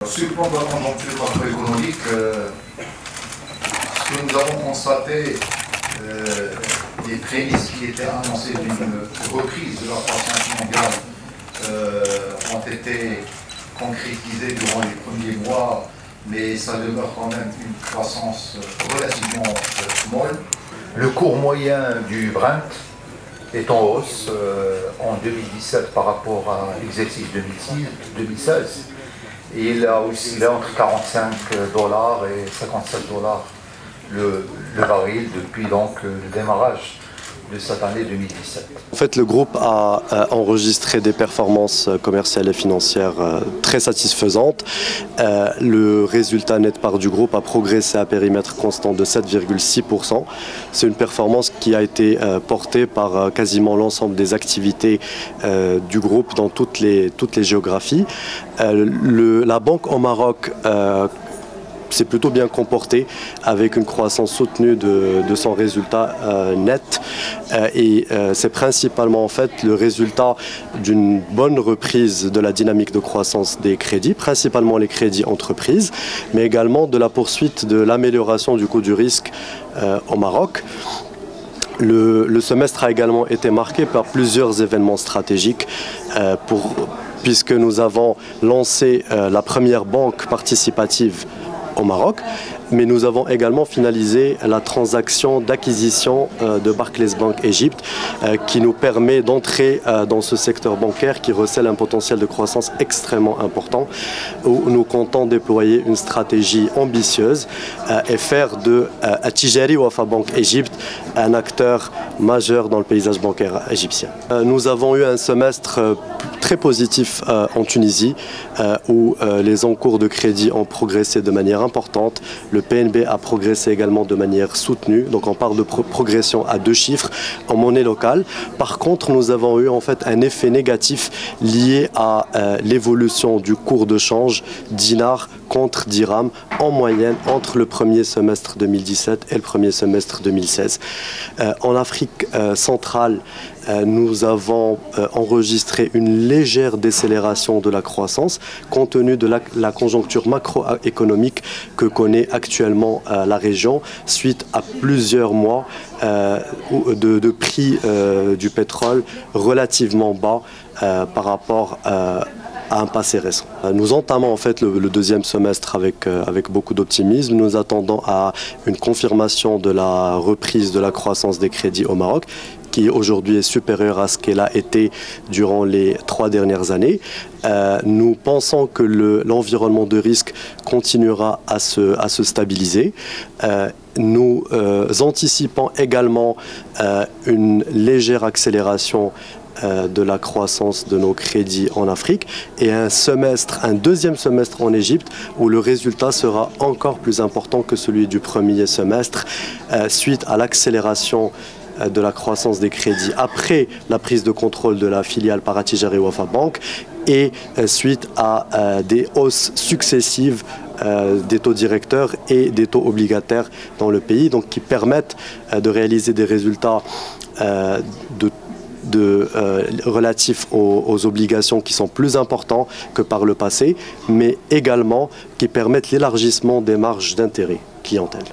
Sur le plan de la conjoncture macroéconomique, ce que nous avons constaté, les prémices qui étaient annoncées d'une reprise de la croissance mondiale ont été concrétisées durant les premiers mois, mais ça demeure quand même une croissance relativement molle. Le cours moyen du Brent est en hausse en 2017 par rapport à l'exercice 2016. Et il est entre 45 $ et 57 $ le baril depuis donc le démarrage de cette année 2017. En fait, le groupe a enregistré des performances commerciales et financières très satisfaisantes. Le résultat net part du groupe a progressé à périmètre constant de 7,6%. C'est une performance qui a été portée par quasiment l'ensemble des activités du groupe dans toutes les géographies. La banque au Maroc s'est plutôt bien comporté avec une croissance soutenue de son résultat net et c'est principalement en fait le résultat d'une bonne reprise de la dynamique de croissance des crédits, principalement les crédits entreprises, mais également de la poursuite de l'amélioration du coût du risque au Maroc. Le semestre a également été marqué par plusieurs événements stratégiques puisque nous avons lancé la première banque participative au Maroc, mais nous avons également finalisé la transaction d'acquisition de Barclays Bank Égypte qui nous permet d'entrer dans ce secteur bancaire qui recèle un potentiel de croissance extrêmement important, où nous comptons déployer une stratégie ambitieuse et faire de Attijari Wafa Bank Égypte un acteur majeur dans le paysage bancaire égyptien. Nous avons eu un semestre très positif en Tunisie où les encours de crédit ont progressé de manière importante. Le PNB a progressé également de manière soutenue, donc on parle de progression à 2 chiffres en monnaie locale. Par contre, nous avons eu en fait un effet négatif lié à l'évolution du cours de change dinar contre dirham en moyenne entre le premier semestre 2017 et le premier semestre 2016. En Afrique centrale, nous avons enregistré une légère décélération de la croissance compte tenu de la conjoncture macroéconomique que connaît actuellement la région suite à plusieurs mois de prix du pétrole relativement bas par rapport à un passé récent. Nous entamons en fait le deuxième semestre avec beaucoup d'optimisme. Nous attendons à une confirmation de la reprise de la croissance des crédits au Maroc, qui aujourd'hui est supérieure à ce qu'elle a été durant les 3 dernières années. Nous pensons que l'environnement de risque continuera à se stabiliser. Nous anticipons également une légère accélération de la croissance de nos crédits en Afrique et un deuxième semestre en Égypte où le résultat sera encore plus important que celui du premier semestre suite à l'accélération de la croissance des crédits après la prise de contrôle de la filiale par Attijari Wafa Bank et suite à des hausses successives des taux directeurs et des taux obligataires dans le pays, donc qui permettent de réaliser des résultats relatifs aux obligations qui sont plus importants que par le passé, mais également qui permettent l'élargissement des marges d'intérêt clientèle.